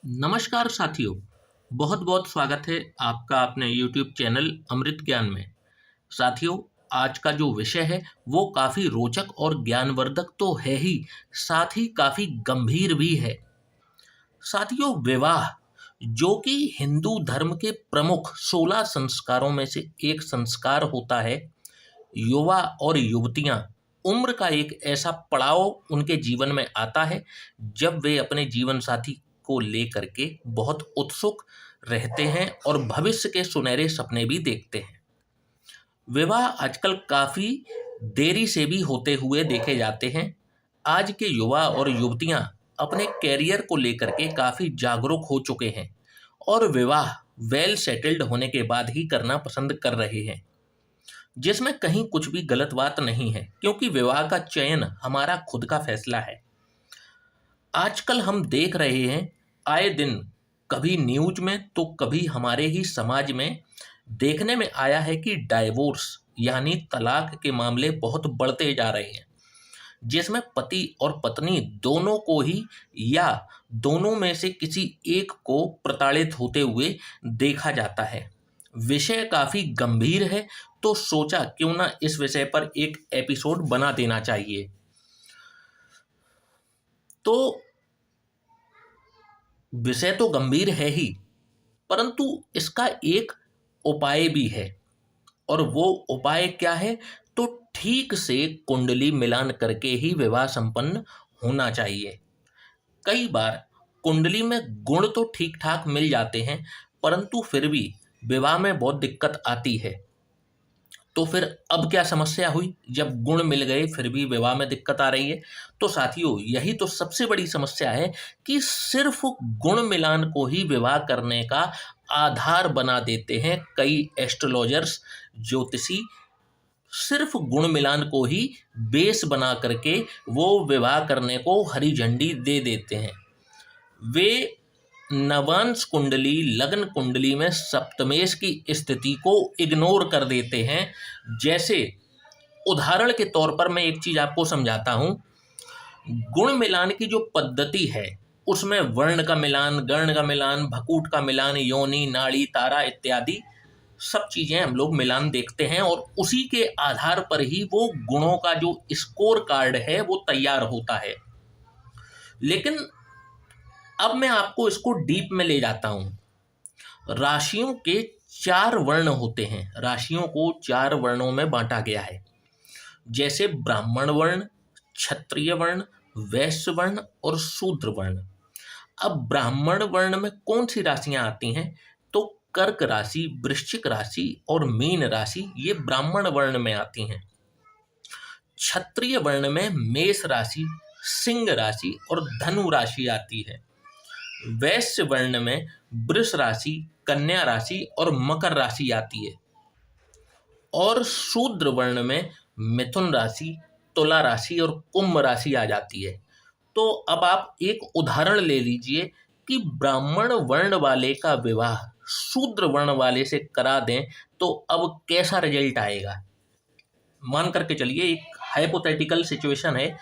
नमस्कार साथियों, बहुत बहुत स्वागत है आपका अपने YouTube चैनल अमृत ज्ञान में। साथियों, आज का जो विषय है वो काफ़ी रोचक और ज्ञानवर्धक तो है ही, साथ ही काफ़ी गंभीर भी है। साथियों, विवाह जो कि हिंदू धर्म के प्रमुख 16 संस्कारों में से एक संस्कार होता है। युवा और युवतियां उम्र का एक ऐसा पड़ाव उनके जीवन में आता है जब वे अपने जीवन साथी को लेकर के बहुत उत्सुक रहते हैं और भविष्य के सुनहरे सपने भी देखते हैं। विवाह आजकल काफ़ी देरी से भी होते हुए देखे जाते हैं। आज के युवा और युवतियां अपने कैरियर को लेकर के काफ़ी जागरूक हो चुके हैं और विवाह वेल सेटल्ड होने के बाद ही करना पसंद कर रहे हैं, जिसमें कहीं कुछ भी गलत बात नहीं है, क्योंकि विवाह का चयन हमारा खुद का फैसला है। आजकल हम देख रहे हैं, आए दिन कभी न्यूज में तो कभी हमारे ही समाज में देखने में आया है कि डाइवोर्स यानी तलाक के मामले बहुत बढ़ते जा रहे हैं, जिसमें पति और पत्नी दोनों को ही या दोनों में से किसी एक को प्रताड़ित होते हुए देखा जाता है। विषय काफ़ी गंभीर है, तो सोचा क्यों ना इस विषय पर एक एपिसोड बना देना चाहिए। तो विषय तो गंभीर है ही, परंतु इसका एक उपाय भी है। और वो उपाय क्या है? तो ठीक से कुंडली मिलान करके ही विवाह संपन्न होना चाहिए। कई बार कुंडली में गुण तो ठीक ठाक मिल जाते हैं, परंतु फिर भी विवाह में बहुत दिक्कत आती है। तो फिर अब क्या समस्या हुई जब गुण मिल गए फिर भी विवाह में दिक्कत आ रही है? तो साथियों, यही तो सबसे बड़ी समस्या है कि सिर्फ गुण मिलान को ही विवाह करने का आधार बना देते हैं कई एस्ट्रोलॉजर्स, ज्योतिषी। सिर्फ गुण मिलान को ही बेस बना करके वो विवाह करने को हरी झंडी दे देते हैं। वे नवांश कुंडली, लग्न कुंडली में सप्तमेश की स्थिति को इग्नोर कर देते हैं। जैसे उदाहरण के तौर पर मैं एक चीज आपको समझाता हूं। गुण मिलान की जो पद्धति है उसमें वर्ण का मिलान, गर्ण का मिलान, भकूट का मिलान, योनि, नाड़ी, तारा इत्यादि सब चीजें हम लोग मिलान देखते हैं और उसी के आधार पर ही वो गुणों का जो स्कोर कार्ड है वो तैयार होता है। लेकिन अब मैं आपको इसको डीप में ले जाता हूं। राशियों के 4 वर्ण होते हैं। राशियों को 4 वर्णों में बांटा गया है, जैसे ब्राह्मण वर्ण, क्षत्रिय वर्ण, वैश्य वर्ण और शूद्र वर्ण। अब ब्राह्मण वर्ण में कौन सी राशियां आती हैं? तो कर्क राशि, वृश्चिक राशि और मीन राशि ये ब्राह्मण वर्ण में आती हैं। क्षत्रिय वर्ण में मेष राशि, सिंह राशि और धनु राशि आती है। वैश्य वर्ण में वृष राशि, कन्या राशि और मकर राशि आती है। और शूद्र वर्ण में मिथुन राशि, तुला राशि और कुंभ राशि आ जाती है। तो अब आप एक उदाहरण ले लीजिए कि ब्राह्मण वर्ण वाले का विवाह शूद्र वर्ण वाले से करा दें तो अब कैसा रिजल्ट आएगा। मान करके चलिए, एक हाइपोथेटिकल सिचुएशन है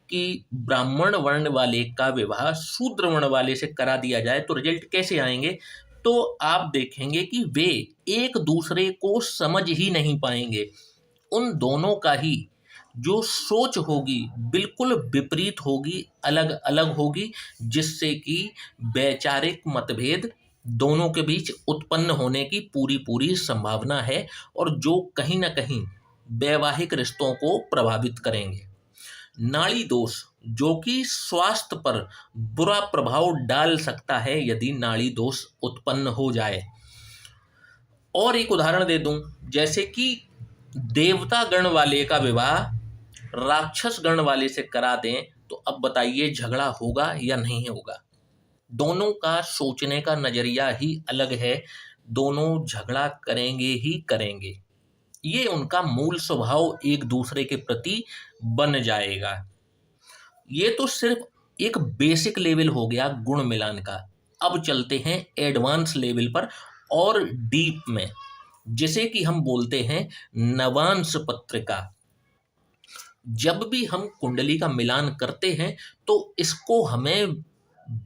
कि ब्राह्मण वर्ण वाले का विवाह शूद्र वर्ण वाले से करा दिया जाए तो रिजल्ट कैसे आएंगे? तो आप देखेंगे कि वे एक दूसरे को समझ ही नहीं पाएंगे। उन दोनों का ही जो सोच होगी बिल्कुल विपरीत होगी, अलग अलग होगी, जिससे कि वैचारिक मतभेद दोनों के बीच उत्पन्न होने की पूरी पूरी संभावना है और जो कहीं ना कहीं वैवाहिक रिश्तों को प्रभावित करेंगे। नाड़ी दोष जो कि स्वास्थ्य पर बुरा प्रभाव डाल सकता है यदि नाड़ी दोष उत्पन्न हो जाए। और एक उदाहरण दे दूं, जैसे कि देवता गण वाले का विवाह राक्षस गण वाले से करा दें तो अब बताइए झगड़ा होगा या नहीं होगा? दोनों का सोचने का नजरिया ही अलग है, दोनों झगड़ा करेंगे ही करेंगे। ये उनका मूल स्वभाव एक दूसरे के प्रति बन जाएगा। ये तो सिर्फ एक बेसिक लेवल हो गया गुण मिलान का। अब चलते हैं एडवांस लेवल पर और डीप में, जिसे कि हम बोलते हैं नवांश पत्रिका। जब भी हम कुंडली का मिलान करते हैं तो इसको हमें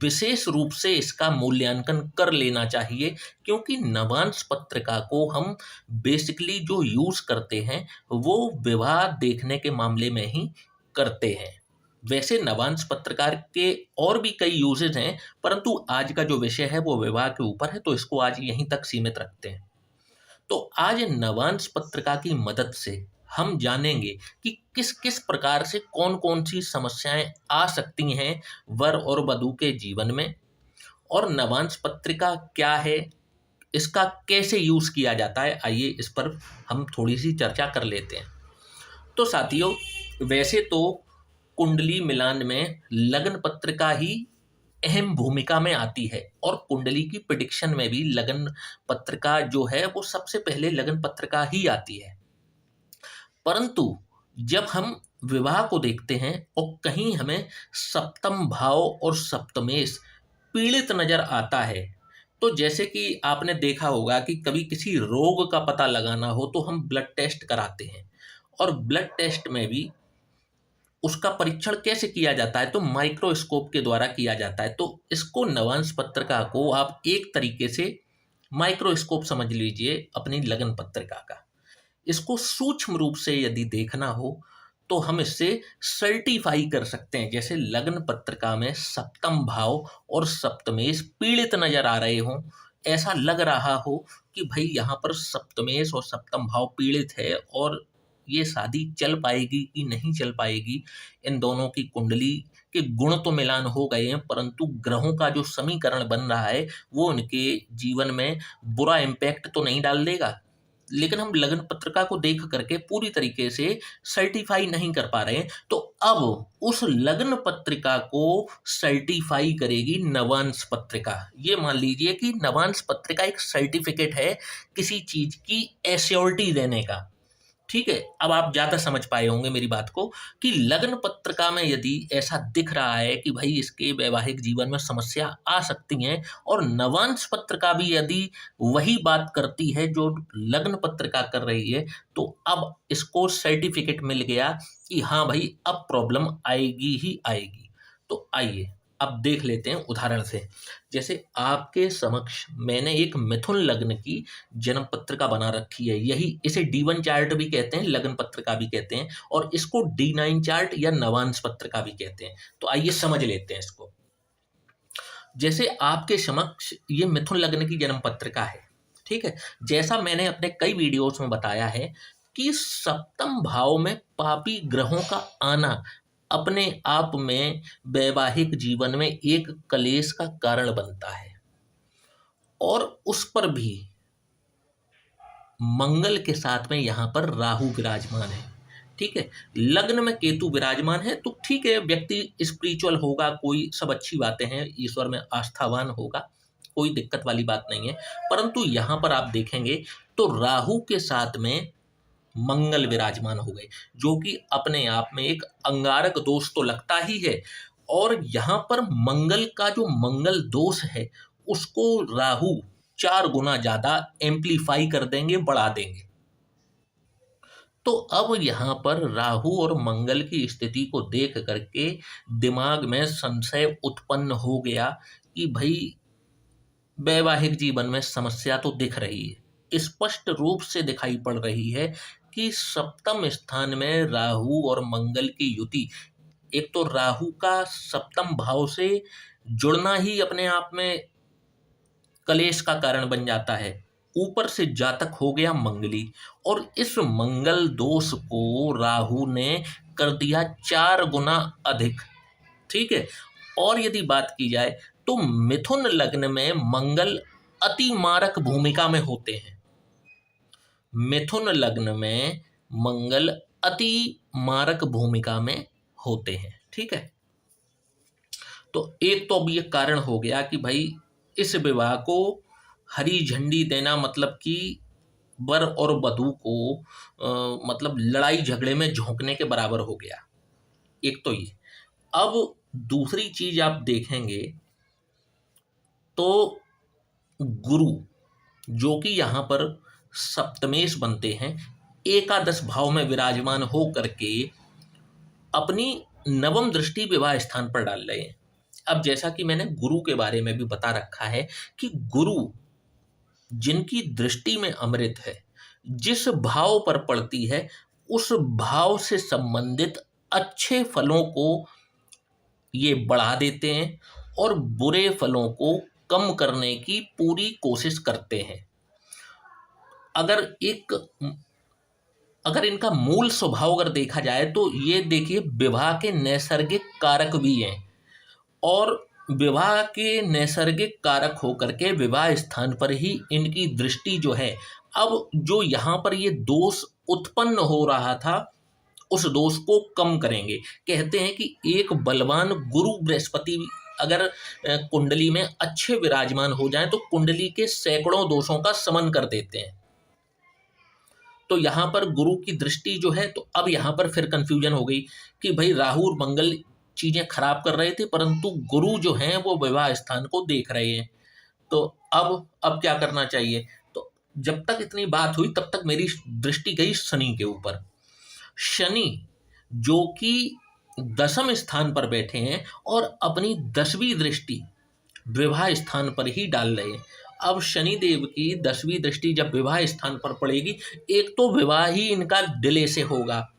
विशेष रूप से इसका मूल्यांकन कर लेना चाहिए, क्योंकि नवांश पत्रिका को हम बेसिकली जो यूज़ करते हैं वो विवाह देखने के मामले में ही करते हैं। वैसे नवांश पत्रकार के और भी कई यूजेज हैं, परंतु आज का जो विषय है वो विवाह के ऊपर है, तो इसको आज यहीं तक सीमित रखते हैं। तो आज नवांश पत्रिका की मदद से हम जानेंगे कि किस किस प्रकार से कौन कौन सी समस्याएं आ सकती हैं वर और वधू के जीवन में, और नवांश पत्रिका क्या है, इसका कैसे यूज किया जाता है। आइए इस पर हम थोड़ी सी चर्चा कर लेते हैं। तो साथियों, वैसे तो कुंडली मिलान में लग्न पत्रिका ही अहम भूमिका में आती है, और कुंडली की प्रिडिक्शन में भी लगन पत्रिका जो है वो सबसे पहले लगन पत्रिका ही आती है। परंतु जब हम विवाह को देखते हैं और कहीं हमें सप्तम भाव और सप्तमेश पीड़ित नजर आता है, तो जैसे कि आपने देखा होगा कि कभी किसी रोग का पता लगाना हो तो हम ब्लड टेस्ट कराते हैं, और ब्लड टेस्ट में भी उसका परीक्षण कैसे किया जाता है, तो माइक्रोस्कोप के द्वारा किया जाता है। तो इसको नवांश पत्रिका को आप एक तरीके से माइक्रोस्कोप समझ लीजिए अपनी लगन पत्रिका का। इसको सूक्ष्म रूप से यदि देखना हो तो हम इससे सर्टिफाई कर सकते हैं। जैसे लगन पत्रिका में सप्तम भाव और सप्तमेश पीड़ित नजर आ रहे हों, ऐसा लग रहा हो कि भाई यहाँ पर सप्तमेश और सप्तम भाव पीड़ित है और ये शादी चल पाएगी कि नहीं चल पाएगी। इन दोनों की कुंडली के गुण तो मिलान हो गए हैं, परंतु ग्रहों का जो समीकरण बन रहा है वो उनके जीवन में बुरा इम्पैक्ट तो नहीं डाल देगा। लेकिन हम लगन पत्रिका को देख करके पूरी तरीके से सर्टिफाई नहीं कर पा रहे हैं। तो अब उस लगन पत्रिका को सर्टिफाई करेगी नवांश पत्रिका। ये मान लीजिए कि नवांश पत्रिका एक सर्टिफिकेट है किसी चीज की एश्योरिटी देने का। ठीक है, अब आप ज़्यादा समझ पाए होंगे मेरी बात को कि लग्न पत्रिका में यदि ऐसा दिख रहा है कि भाई इसके वैवाहिक जीवन में समस्या आ सकती हैं, और नवांश पत्रिका भी यदि वही बात करती है जो लग्न पत्रिका कर रही है, तो अब इसको सर्टिफिकेट मिल गया कि हाँ भाई अब प्रॉब्लम आएगी ही आएगी। तो आइए अब देख लेते हैं उदाहरण से। जैसे आपके समक्ष मैंने एक मिथुन लग्न की जन्म पत्रिका बना रखी है। यही इसे D1 चार्ट भी कहते हैं, लगन पत्रिका भी कहते हैं, और इसको D9 चार्ट या नवांश पत्रिका भी कहते हैं। तो आइए समझ लेते हैं इसको। जैसे आपके समक्ष ये मिथुन लग्न की जन्म पत्रिका है, ठीक है। जैसा मैंने अपने कई वीडियोस में बताया है कि सप्तम भाव में पापी ग्रहों का आना अपने आप में वैवाहिक जीवन में एक कलेश का कारण बनता है, और उस पर भी मंगल के साथ में यहाँ पर राहु विराजमान है। ठीक है, लग्न में केतु विराजमान है, तो ठीक है, व्यक्ति स्पिरिचुअल होगा, कोई सब अच्छी बातें हैं, ईश्वर में आस्थावान होगा, कोई दिक्कत वाली बात नहीं है। परंतु यहाँ पर आप देखेंगे तो राहु के साथ में मंगल विराजमान हो गए, जो कि अपने आप में एक अंगारक दोष तो लगता ही है, और यहाँ पर मंगल का जो मंगल दोष है उसको राहु 4 गुना ज्यादा एम्पलीफाई कर देंगे, बढ़ा देंगे। तो अब यहाँ पर राहु और मंगल की स्थिति को देख करके दिमाग में संशय उत्पन्न हो गया कि भाई वैवाहिक जीवन में समस्या तो दिख रही है, स्पष्ट रूप से दिखाई पड़ रही है कि सप्तम स्थान में राहु और मंगल की युति, एक तो राहु का सप्तम भाव से जुड़ना ही अपने आप में कलेश का कारण बन जाता है, ऊपर से जातक हो गया मंगली, और इस मंगल दोष को राहु ने कर दिया 4 गुना अधिक। ठीक है, और यदि बात की जाए तो मिथुन लग्न में मंगल अति मारक भूमिका में होते हैं। मिथुन लग्न में मंगल अति मारक भूमिका में होते हैं। ठीक है, तो एक तो अब ये कारण हो गया कि भाई इस विवाह को हरी झंडी देना मतलब कि वर और वधू को मतलब लड़ाई झगड़े में झोंकने के बराबर हो गया। एक तो ये। अब दूसरी चीज आप देखेंगे तो गुरु, जो कि यहाँ पर सप्तमेश बनते हैं, एकादश भाव में विराजमान हो करके अपनी नवम दृष्टि विवाह स्थान पर डाल रहे हैं। अब जैसा कि मैंने गुरु के बारे में भी बता रखा है कि गुरु जिनकी दृष्टि में अमृत है, जिस भाव पर पड़ती है, उस भाव से संबंधित अच्छे फलों को ये बढ़ा देते हैं और बुरे फलों को कम करने की पूरी कोशिश करते हैं। अगर एक अगर इनका मूल स्वभाव अगर देखा जाए तो ये देखिए विवाह के नैसर्गिक कारक भी हैं, और विवाह के नैसर्गिक कारक होकर के विवाह स्थान पर ही इनकी दृष्टि जो है, अब जो यहाँ पर ये दोष उत्पन्न हो रहा था उस दोष को कम करेंगे। कहते हैं कि एक बलवान गुरु बृहस्पति अगर कुंडली में अच्छे विराजमान हो जाएं तो कुंडली के सैकड़ों दोषों का शमन कर देते हैं। तो यहाँ पर गुरु की दृष्टि जो है, तो अब यहाँ पर फिर कंफ्यूजन हो गई कि भाई राहु और मंगल चीजें खराब कर रहे थे, परंतु गुरु जो हैं वो विवाह स्थान को देख रहे हैं। तो अब क्या करना चाहिए? तो जब तक इतनी बात हुई तब तक मेरी दृष्टि गई शनि के ऊपर। शनि जो कि 10वें स्थान पर बैठे हैं और अपनी 10वीं दृष्टि विवाह स्थान पर ही डाल रहे हैं। अब शनि देव की 10वीं दृष्टि जब विवाह स्थान पर पड़ेगी, एक तो विवाह ही इनका डिले से होगा।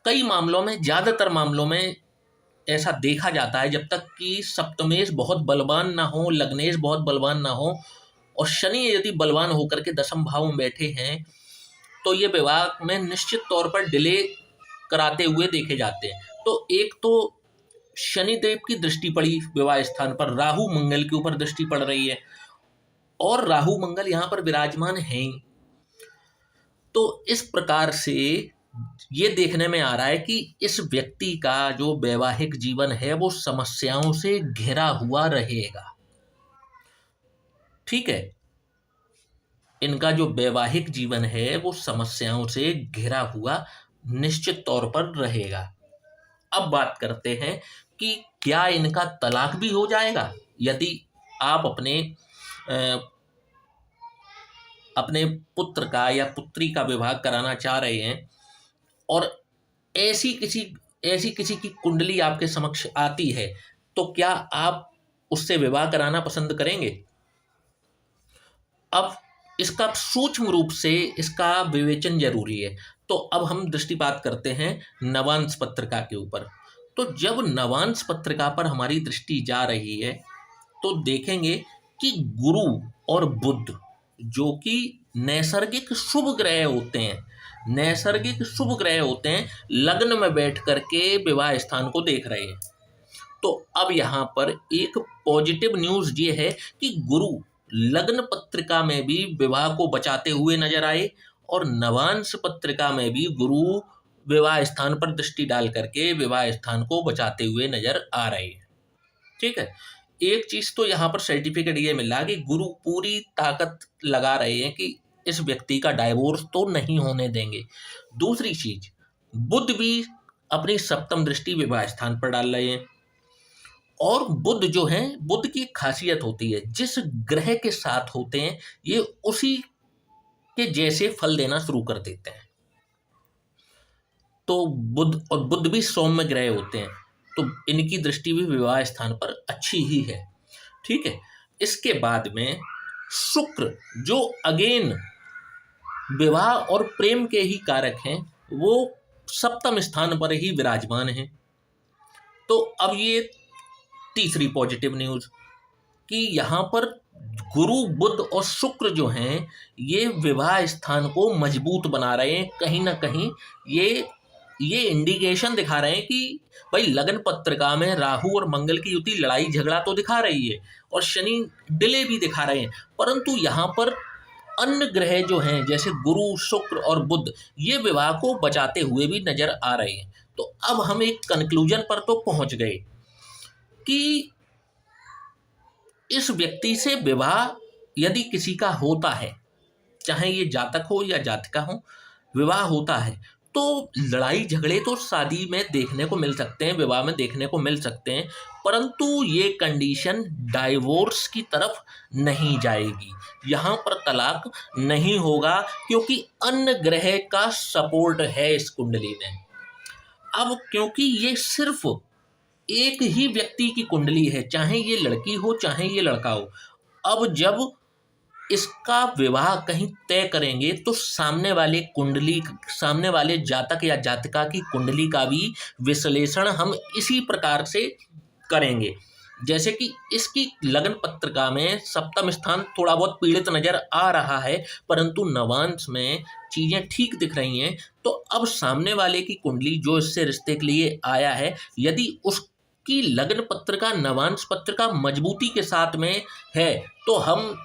कई मामलों में, ज्यादातर मामलों में ऐसा देखा जाता है, जब तक कि सप्तमेश बहुत बलवान ना हो, लग्नेश बहुत बलवान ना हो, और शनि यदि बलवान होकर के 10वें भाव में बैठे हैं तो ये विवाह में निश्चित तौर पर डिले कराते हुए देखे जाते हैं। तो एक तो शनि देव की दृष्टि पड़ी विवाह स्थान पर, राहु मंगल के ऊपर दृष्टि पड़ रही है, और राहु मंगल यहाँ पर विराजमान हैं। तो इस प्रकार से ये देखने में आ रहा है कि इस व्यक्ति का जो वैवाहिक जीवन है वो समस्याओं से घिरा हुआ रहेगा। ठीक है, इनका जो वैवाहिक जीवन है वो समस्याओं से घिरा हुआ निश्चित तौर पर रहेगा। अब बात करते हैं कि क्या इनका तलाक भी हो जाएगा यदि आप अपने पुत्र का या पुत्री का विवाह कराना चाह रहे हैं, और ऐसी किसी की कुंडली आपके समक्ष आती है, तो क्या आप उससे विवाह कराना पसंद करेंगे? अब इसका सूक्ष्म रूप से इसका विवेचन जरूरी है। तो अब हम दृष्टिपात करते हैं नवांश पत्रिका के ऊपर। तो जब नवांश पत्रिका पर हमारी दृष्टि जा रही है तो देखेंगे कि गुरु और बुध जो कि नैसर्गिक शुभ ग्रह होते हैं, लग्न में बैठ करके विवाह स्थान को देख रहे हैं। तो अब यहाँ पर एक पॉजिटिव न्यूज ये है कि गुरु लग्न पत्रिका में भी विवाह को बचाते हुए नजर आए, और नवांश पत्रिका में भी गुरु विवाह स्थान पर दृष्टि डाल करके विवाह स्थान को बचाते हुए नजर आ रहे हैं। ठीक है, एक चीज तो यहाँ पर सर्टिफिकेट ये मिला कि गुरु पूरी ताकत लगा रहे हैं कि इस व्यक्ति का डाइवोर्स तो नहीं होने देंगे। दूसरी चीज, बुध भी अपनी 7वीं दृष्टि विवाह स्थान पर डाल रहे हैं, और बुध जो है, बुध की खासियत होती है जिस ग्रह के साथ होते हैं ये उसी के जैसे फल देना शुरू कर देते हैं। तो बुध भी सौम्य ग्रह होते हैं, तो इनकी दृष्टि भी विवाह स्थान पर अच्छी ही है। ठीक है, इसके बाद में शुक्र जो अगेन विवाह और प्रेम के ही कारक हैं, वो 7वें स्थान पर ही विराजमान है। तो अब ये तीसरी पॉजिटिव न्यूज कि यहाँ पर गुरु बुध और शुक्र जो हैं ये विवाह स्थान को मजबूत बना रहे हैं। कहीं ना कहीं ये इंडिकेशन दिखा रहे हैं कि भाई लग्न पत्रिका में राहु और मंगल की युति लड़ाई झगड़ा तो दिखा रही है और शनि डिले भी दिखा रहे हैं, परंतु यहाँ पर अन्य ग्रह जो हैं जैसे गुरु शुक्र और बुध ये विवाह को बचाते हुए भी नजर आ रहे हैं। तो अब हम एक कंक्लूजन पर तो पहुंच गए कि इस व्यक्ति से विवाह यदि किसी का होता है, चाहे ये जातक हो या जातिका हो, विवाह होता है तो लड़ाई झगड़े तो शादी में देखने को मिल सकते हैं, विवाह में देखने को मिल सकते हैं, परंतु ये कंडीशन डाइवोर्स की तरफ नहीं जाएगी। यहाँ पर तलाक नहीं होगा क्योंकि अन्य ग्रह का सपोर्ट है इस कुंडली में। अब क्योंकि ये सिर्फ एक ही व्यक्ति की कुंडली है, चाहे ये लड़की हो चाहे ये लड़का हो। अब जब इसका विवाह कहीं तय करेंगे तो सामने वाले जातक या जातिका की कुंडली का भी विश्लेषण हम इसी प्रकार से करेंगे। जैसे कि इसकी लग्न पत्रिका में सप्तम स्थान थोड़ा बहुत पीड़ित नजर आ रहा है, परंतु नवांश में चीजें ठीक दिख रही हैं। तो अब सामने वाले की कुंडली जो इससे रिश्ते के लिए आया है, यदि उसकी लग्न पत्रिका नवांश पत्रिका मजबूती के साथ में है तो हम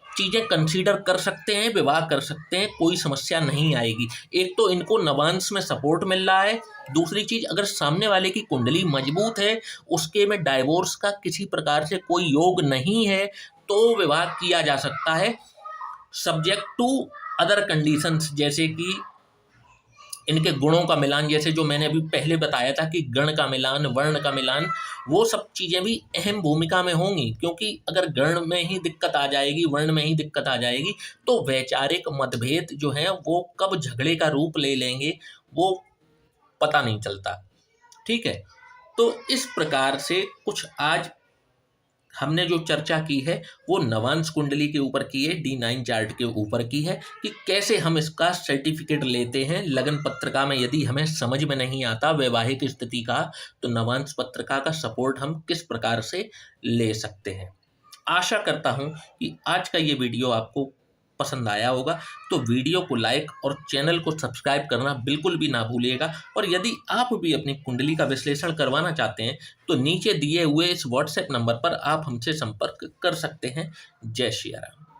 चीज़ें कंसीडर कर सकते हैं, विवाह कर सकते हैं, कोई समस्या नहीं आएगी। एक तो इनको नवांश में सपोर्ट मिल रहा है, दूसरी चीज़ अगर सामने वाले की कुंडली मजबूत है, उसके में डाइवोर्स का किसी प्रकार से कोई योग नहीं है, तो विवाह किया जा सकता है सब्जेक्ट टू अदर कंडीशंस, जैसे कि इनके गुणों का मिलान, जैसे जो मैंने अभी पहले बताया था कि गण का मिलान, वर्ण का मिलान, वो सब चीज़ें भी अहम भूमिका में होंगी। क्योंकि अगर गण में ही दिक्कत आ जाएगी, वर्ण में ही दिक्कत आ जाएगी, तो वैचारिक मतभेद जो हैं वो कब झगड़े का रूप ले लेंगे वो पता नहीं चलता। ठीक है, तो इस प्रकार से कुछ आज हमने जो चर्चा की है वो नवांश कुंडली के ऊपर की है, D9 चार्ट के ऊपर की है, कि कैसे हम इसका सर्टिफिकेट लेते हैं। लगन पत्रिका में यदि हमें समझ में नहीं आता वैवाहिक स्थिति का, तो नवांश पत्रिका का सपोर्ट हम किस प्रकार से ले सकते हैं। आशा करता हूँ कि आज का ये वीडियो आपको पसंद आया होगा, तो वीडियो को लाइक और चैनल को सब्सक्राइब करना बिल्कुल भी ना भूलिएगा। और यदि आप भी अपनी कुंडली का विश्लेषण करवाना चाहते हैं तो नीचे दिए हुए इस व्हाट्सएप नंबर पर आप हमसे संपर्क कर सकते हैं। जय श्री राम।